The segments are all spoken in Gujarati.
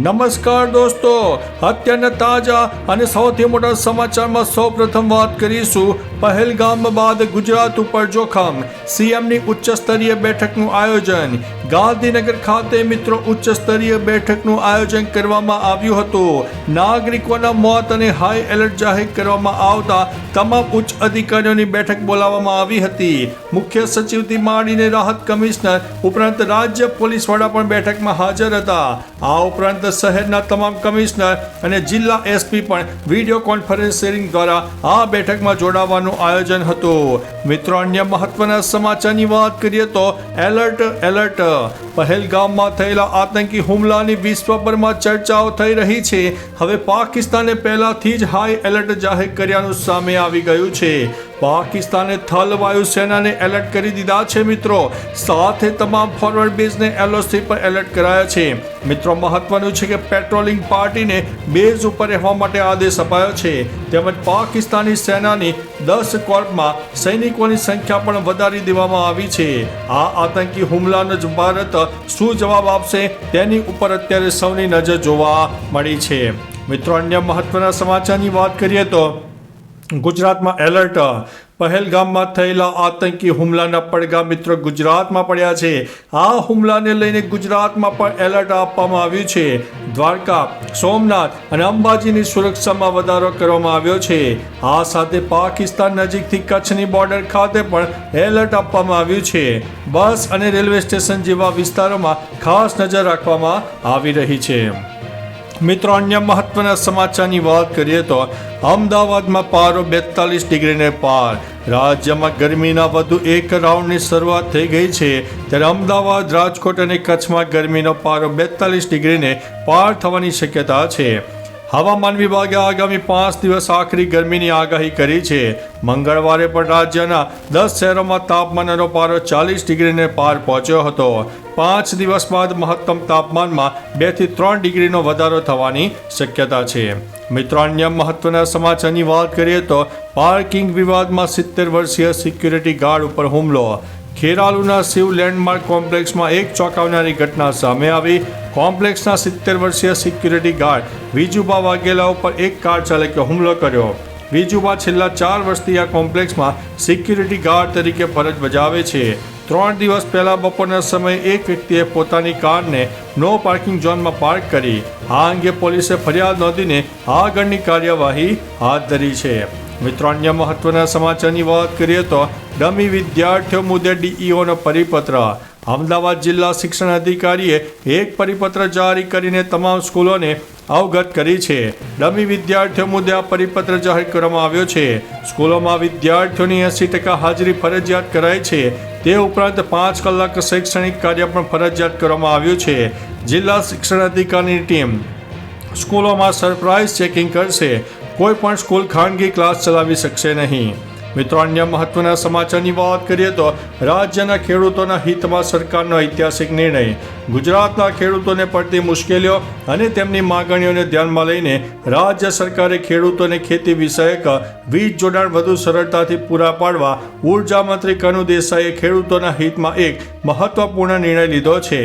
નમસ્કાર દોસ્તો, અત્યારના તાજા અને સૌથી મોટા સમાચારમાં સૌપ્રથમ વાત કરીશું પહેલગામ બાદ ગુજરાત ઉપર જોખમ, સીએમની ઉચ્ચ સ્તરીય બેઠકનું આયોજન. ગાંધીનગર ખાતે મિત્રો ઉચ્ચ સ્તરીય બેઠકનું આયોજન કરવામાં આવ્યું હતું. નાગરિકોના મોત અને હાઈ એલર્ટ જાહેર કરવામાં આવતા તમામ ઉચ્ચ અધિકારીઓની બેઠક બોલાવવામાં આવી હતી. મુખ્ય સચિવથી માંડીને રાહત કમિશનર ઉપરાંત રાજ્ય પોલીસ વડા પણ બેઠકમાં હાજર હતા. આ ઉપરાંત શહેરના તમામ કમિશનર અને જિલ્લા એસપી પણ વિડીયો કોન્ફરન્સિંગ દ્વારા આ બેઠકમાં જોડાવાનું આયોજન હતું. મિત્રો, અન્ય મહત્વના સમાચારની વાત કરીએ તો એલર્ટ એલર્ટ. પહેલગામમાં થયેલા આતંકી હુમલાની વિશ્વભરમાં ચર્ચાઓ થઈ રહી છે. હવે પાકિસ્તાને પહેલાથી જ હાઈ એલર્ટ જાહેર કર્યાનું સામે આવી ગયું છે. પાકિસ્તાને થલ વાયુસેનાને એલર્ટ કરી દીધા છે મિત્રો. સાથે તમામ ફોરવર્ડ બેઝને એલઓસી પર એલર્ટ કરાયા છે. મિત્રો, મહત્વનું છે કે પેટ્રોલિંગ પાર્ટીને બેઝ ઉપર રહેવા માટે આદેશ અપાયો છે. તેમજ પાકિસ્તાની સેનાની 10 કોર્પમાં સૈનિકોની સંખ્યા પણ વધારી દેવામાં આવી છે. આ આતંકી હુમલાનો જ ભારત શું જવાબ આપશે તેની ઉપર અત્યારે સૌની નજર જોવા મળી છે. મિત્રો, અન્ય મહત્વના સમાચારની વાત કરીએ તો ગુજરાતમાં એલર્ટ. પહેલગામમાં થયેલા આતંકી હુમલાના પડઘા મિત્રો ગુજરાતમાં પડ્યા છે. આ હુમલાને લઈને ગુજરાતમાં પણ એલર્ટ આપવામાં આવ્યું છે. દ્વારકા, સોમનાથ અને અંબાજીની સુરક્ષામાં વધારો કરવામાં આવ્યો છે. આ સાથે પાકિસ્તાન નજીકથી કચ્છની બોર્ડર ખાતે પણ એલર્ટ આપવામાં આવ્યું છે. બસ અને રેલવે સ્ટેશન જેવા વિસ્તારોમાં ખાસ નજર રાખવામાં આવી રહી છે. મિત્રો, અન્ય મહત્વના સમાચારની વાત કરીએ તો અમદાવાદમાં પારો 42 ડિગ્રીને પાર. રાજ્યમાં ગરમીના વધુ એક રાઉન્ડની શરૂઆત થઈ ગઈ છે. ત્યારે અમદાવાદ, રાજકોટ અને કચ્છમાં ગરમીનો પારો 42 ડિગ્રીને પાર થવાની શક્યતા છે. હવામાન વિભાગે આગામી 5 દિવસ આખરી ગરમીની આગાહી કરી છે. મંગળવારે પણ રાજ્યના 10 શહેરોમાં તાપમાનનો પારો 40 ડિગ્રીને પાર પહોંચ્યો હતો. 5 દિવસ બાદ મહત્તમ તાપમાનમાં 2 થી 3 ડિગ્રીનો વધારો થવાની શક્યતા છે. મિત્રો, અન્ય મહત્વના સમાચારની વાત કરીએ તો પાર્કિંગ વિવાદમાં 70 વર્ષીય સિક્યુરિટી ગાર્ડ ઉપર હુમલો. ખેરાલુના શિવ લેન્ડમાર્ક કોમ્પ્લેક્સમાં એક ચોંકાવનારી ઘટના સામે આવી. કોમ્પ્લેક્સના 70 વર્ષીય સિક્યુરિટી ગાર્ડ વિજુબા વાઘેલા ઉપર એક કાર ચાલકે હુમલો કર્યો. વિજુબા છેલ્લા 4 વર્ષથી આ કોમ્પ્લેક્સમાં સિક્યુરિટી ગાર્ડ તરીકે ફરજ બજાવે છે. 3 દિવસ પહેલા બપોરના સમયે એક વ્યક્તિએ પોતાની કારને નો પાર્કિંગ ઝોનમાં પાર્ક કરી. આ અંગે પોલીસે ફરિયાદ નોંધીને આગળની કાર્યવાહી હાથ ધરી છે. મિત્રો, અન્ય મહત્વના સમાચારની વાત કરીએ તો ડમી વિદ્યાર્થીઓ મુદ્દે ડીઈઓનો પરિપત્ર. અમદાવાદ જિલ્લા શિક્ષણ અધિકારીએ એક પરિપત્ર જારી કરીને તમામ સ્કૂલોને અવગત કરી છે. ડમી વિદ્યાર્થીઓ મુદ્દે આ પરિપત્ર જાહેર કરવામાં આવ્યો છે. સ્કૂલોમાં વિદ્યાર્થીઓની 80% હાજરી ફરજિયાત કરાઈ છે. તે ઉપરાંત 5 કલાક શૈક્ષણિક કાર્ય પણ ફરજિયાત કરવામાં આવ્યું છે. જિલ્લા શિક્ષણ અધિકારીની ટીમ સ્કૂલોમાં સરપ્રાઇઝ ચેકિંગ કરશે. કોઈ પણ સ્કૂલ ખાનગી ક્લાસ ચલાવી શકશે નહીં. મિત્રો, અન્ય મહત્વના સમાચારની વાત કરીએ તો રાજ્યના ખેડૂતોના હિતમાં સરકારનો ઐતિહાસિક નિર્ણય. ગુજરાતના ખેડૂતોને પડતી મુશ્કેલીઓ અને તેમની માંગણીઓને ધ્યાનમાં લઈને રાજ્ય સરકારે ખેડૂતોને ખેતી વિષયક વીજ જોડાણ વધુ સરળતાથી પૂરા પાડવા ઉર્જા મંત્રી કનુ દેસાઈએ ખેડૂતોના હિતમાં એક મહત્વપૂર્ણ નિર્ણય લીધો છે.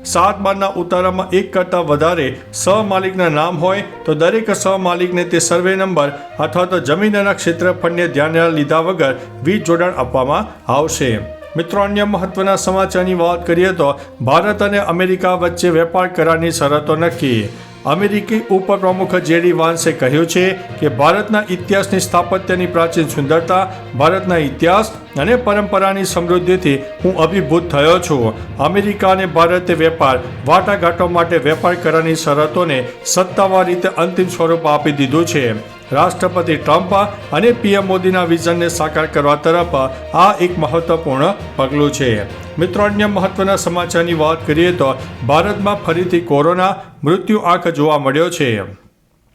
7 બારના ઉતારામાં એક કરતાં વધારે સહમાલિકના નામ હોય તો દરેક સહમાલિકને તે સર્વે નંબર અથવા તો જમીનના ક્ષેત્રફળને ધ્યાનમાં લીધા વગર વીજ જોડાણ આપવામાં આવશે. મિત્રો, અન્ય મહત્વના સમાચારની વાત કરીએ તો ભારત અને અમેરિકા વચ્ચે વેપાર કરારની શરતો નક્કી. અમેરિકી ઉપપ્રમુખ જેડી વાન્સે કહ્યું છે કે ભારતના ઇતિહાસની સ્થાપત્યની પ્રાચીન સુંદરતા, ભારતના ઇતિહાસ અને પરંપરાની સમૃદ્ધિથી હું અભિભૂત થયો છું. અમેરિકા અને ભારતે વેપાર વાટાઘાટો માટે વેપાર કરારની શરતોને સત્તાવાર રીતે અંતિમ સ્વરૂપ આપી દીધું છે. રાષ્ટ્રપતિ ટ્રમ્પ અને પીએમ મોદીના વિઝનને સાકાર કરવા તરફ આ એક મહત્વપૂર્ણ પગલું છે. મિત્રો, અન્ય મહત્વના સમાચારની વાત કરીએ તો ભારતમાં ફરીથી કોરોના મૃત્યુ આંક જોવા મળ્યો છે.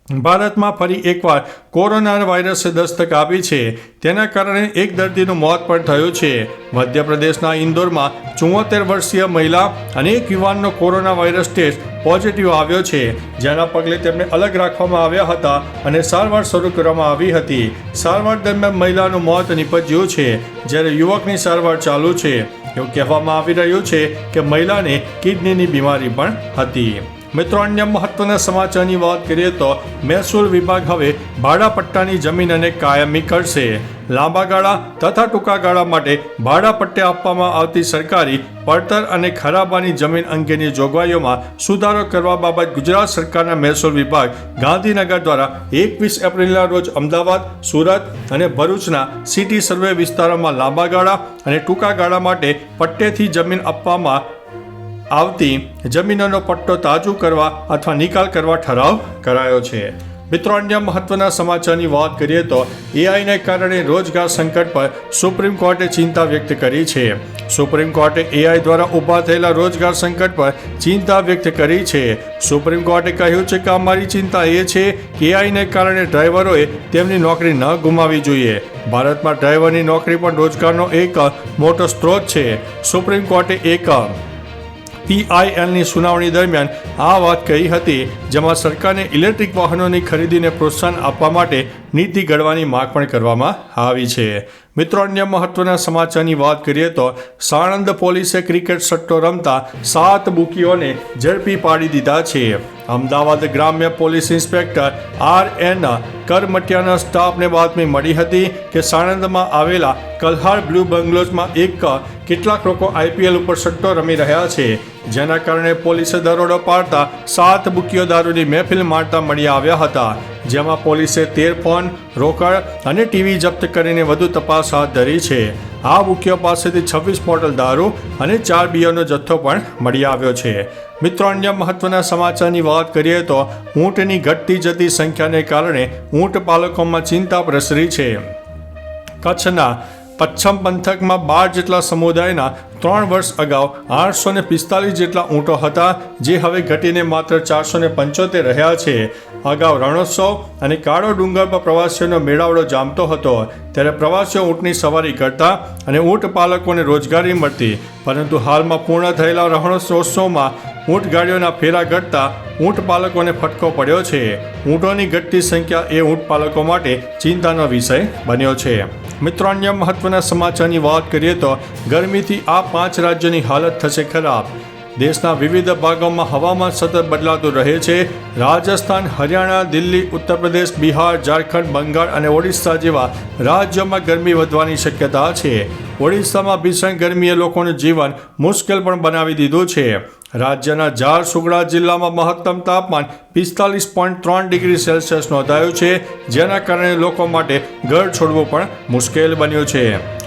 ભારતમાં ફરી એકવાર કોરોના વાયરસે દસ્તક આપી છે. તેના કારણે એક દર્દીનું મોત પણ થયું છે. મધ્યપ્રદેશના ઇન્દોરમાં 74 વર્ષીય મહિલા અને એક યુવાનનો કોરોના વાયરસ ટેસ્ટ પોઝિટિવ આવ્યો છે. જેના પગલે તેમને અલગ રાખવામાં આવ્યા હતા અને સારવાર શરૂ કરવામાં આવી હતી. સારવાર દરમિયાન મહિલાનું મોત નીપજ્યું છે, જ્યારે યુવકની સારવાર ચાલુ છે. એવું કહેવામાં આવી રહ્યું છે કે મહિલાને કિડનીની બીમારી પણ હતી. મિત્રો, અન્ય મહત્વના સમાચારની વાત કરીએ તો મહેસૂલ વિભાગ હવે ભાડાપટ્ટાની જમીન અને કાયમી કરશે. લાંબા ગાળા તથા ટૂંકા ગાળા માટે ભાડાપટ્ટે આપવામાં આવતી સરકારી પડતર અને ખરાબાની જમીન અંગેની જોગવાઈઓમાં સુધારો કરવા બાબત ગુજરાત સરકારના મહેસૂલ વિભાગ ગાંધીનગર દ્વારા 21 એપ્રિલના રોજ અમદાવાદ, સુરત અને ભરૂચના સિટી સર્વે વિસ્તારોમાં લાંબા ગાળા અને ટૂંકા ગાળા માટે પટ્ટેથી જમીન આપવામાં આવતી જમીનોનો પટ્ટો તાજુ કરવા અથવા નિકાલ કરવા ઠરાવ કરાયો છે. મિત્રો, અન્ય મહત્વના સમાચારની વાત કરીએ તો એઆઈને કારણે રોજગાર સંકટ પર સુપ્રીમ કોર્ટે ચિંતા વ્યક્ત કરી છે. સુપ્રીમ કોર્ટે એઆઈ દ્વારા ઊભા થયેલા રોજગાર સંકટ પર ચિંતા વ્યક્ત કરી છે. સુપ્રીમ કોર્ટે કહ્યું છે કે અમારી ચિંતા એ છે કે એઆઈને કારણે ડ્રાઈવરોએ તેમની નોકરી ન ગુમાવવી જોઈએ. ભારતમાં ડ્રાઈવરની નોકરી પણ રોજગારનો એક મોટો સ્ત્રોત છે. સુપ્રીમ કોર્ટે એક PILની સુનાવણી દરમિયાન આ વાત કહી હતી, જેમાં સરકારને ઇલેક્ટ્રિક વાહનોની ખરીદીને પ્રોત્સાહન આપવા માટે નીતિ ઘડવાની માંગ પણ કરવામાં આવી છે. મિત્રો, અન્ય મહત્વના સમાચારની વાત કરીએ તો સાણંદ પોલીસે ક્રિકેટ સટ્ટો રમતા 7 બુકીઓને ઝડપી પાડી દીધા છે. અમદાવાદ ગ્રામ્ય પોલીસ ઇન્સ્પેક્ટર RN કરમટિયાના સ્ટાફને બાતમી મળી હતી કે સાણંદમાં આવેલા કલ્હાર બ્લુ બંગલોઝમાં કેટલાક લોકો IPL ઉપર સટ્ટો રમી રહ્યા છે, જેના કારણે પોલીસે દરોડો પાડતા 7 બુકીઓ દારૂની મહેફિલ મારતા મળી આવ્યા હતા, જેમાં પોલીસે 13 ફોન, રોકડ અને ટીવી જપ્ત કરીને વધુ તપાસ હાથ ધરી છે. આ બુકીઓ પાસેથી 26 બોટલ દારૂ અને 4 બિયરનો જથ્થો પણ મળી આવ્યો છે. મિત્રો, અન્ય મહત્વના સમાચારની વાત કરીએ તો ઊંટની ઘટતી જતી સંખ્યાને કારણે ઊંટ પાલકોમાં ચિંતા પ્રસરી છે. કચ્છના પચ્છમ પંથકમાં 12 જેટલા સમુદાયના 3 વર્ષ અગાઉ 845 જેટલા ઊંટો હતા, જે હવે ઘટીને માત્ર 475 રહ્યા છે. અગાઉ રણોત્સવ અને કાળો ડુંગર પર પ્રવાસીઓનો મેળાવડો જામતો હતો, ત્યારે પ્રવાસીઓ ઊંટની સવારી કરતા અને ઊંટ પાલકોને રોજગારી મળતી, પરંતુ હાલમાં પૂર્ણ થયેલા રણોત્સવમાં ઊંટ ગાડીઓના ફેરા ઘટતા ઊંટ પાલકોને ફટકો પડ્યો છે. ઊંટોની ઘટતી સંખ્યા એ ઊંટ પાલકો માટે ચિંતાનો વિષય બન્યો છે. મિત્રો, અન્ય મહત્વના સમાચારની વાત કરીએ તો ગરમીથી આ 5 રાજ્યોની હાલત થશે ખરાબ. દેશના વિવિધ ભાગોમાં હવામાન સતત બદલાતું રહે છે. રાજસ્થાન, હરિયાણા, દિલ્હી, ઉત્તર પ્રદેશ, બિહાર, ઝારખંડ, બંગાળ અને ઓડિશા જેવા રાજ્યોમાં ગરમી વધવાની શક્યતા છે. ઓડિશામાં ભીષણ ગરમીએ લોકોનું જીવન મુશ્કેલ પણ બનાવી દીધું છે. રાજ્યના ઝારસુગુડા જિલ્લામાં મહત્તમ તાપમાન 45.3 ડિગ્રી સેલ્સિયસ નોંધાયું છે, જેના કારણે લોકો માટે ઘર છોડવું પણ મુશ્કેલ બન્યું છે.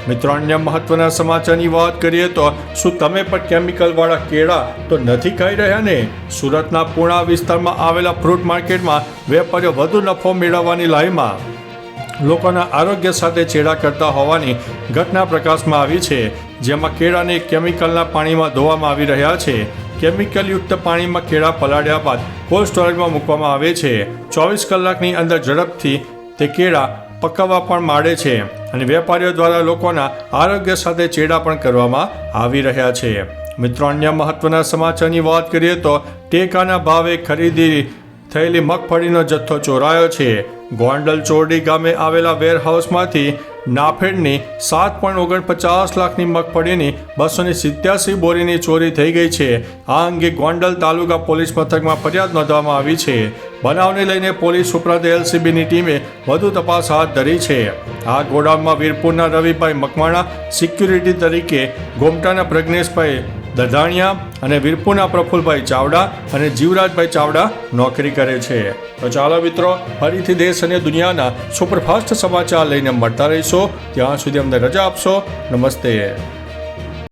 મિત્રો, અન્ય મહત્વના સમાચારની વાત કરીએ તો શું તમે પણ કેમિકલવાળા કેળા તો નથી ખાઈ રહ્યા ને? સુરતના પૂર્ણા વિસ્તારમાં આવેલા ફ્રૂટ માર્કેટમાં વેપારીઓ વધુ નફો મેળવવાની લાઈનમાં લોકોના આરોગ્ય સાથે ચેડા કરતા હોવાની ઘટના પ્રકાશમાં આવી છે, જેમાં કેળાને કેમિકલના પાણીમાં ધોવામાં આવી રહ્યા છે. કેમિકલયુક્ત પાણીમાં કેળા પલાળ્યા બાદ કોલ્ડ સ્ટોરેજમાં મૂકવામાં આવે છે. 24 કલાકની અંદર ઝડપથી તે કેળા પકવવા પણ માંડે છે અને વેપારીઓ દ્વારા લોકોના આરોગ્ય સાથે ચેડા પણ કરવામાં આવી રહ્યા છે. મિત્રો, અન્ય મહત્વના સમાચારની વાત કરીએ તો ટેકાના ભાવે ખરીદી થયેલી મગફળીનો જથ્થો ચોરાયો છે. ગોંડલ ચોરડી ગામે આવેલા વેરહાઉસમાંથી નાફેડની 7.49 લાખની મગફળીની 287 બોરીની ચોરી થઈ ગઈ છે. આ અંગે ગોંડલ તાલુકા પોલીસ મથકમાં ફરિયાદ નોંધવામાં આવી છે. બનાવને લઈને પોલીસ ઉપરાંત LCBની ટીમે વધુ તપાસ હાથ ધરી છે. આ ગોડાઉનમાં વીરપુરના રવિભાઈ મકવાણા સિક્યુરિટી તરીકે, ગોમટાના પ્રજ્ઞેશભાઈ દધાણિયા અને વીરપુરના પ્રફુલભાઈ ચાવડા અને જીવરાજભાઈ ચાવડા નોકરી કરે છે. તો ચાલો મિત્રો, ફરીથી દેશ અને દુનિયાના સુપરફાસ્ટ સમાચાર લઈને મળતા રહીશો. ત્યાં સુધી અમને રજા આપશો. નમસ્તે.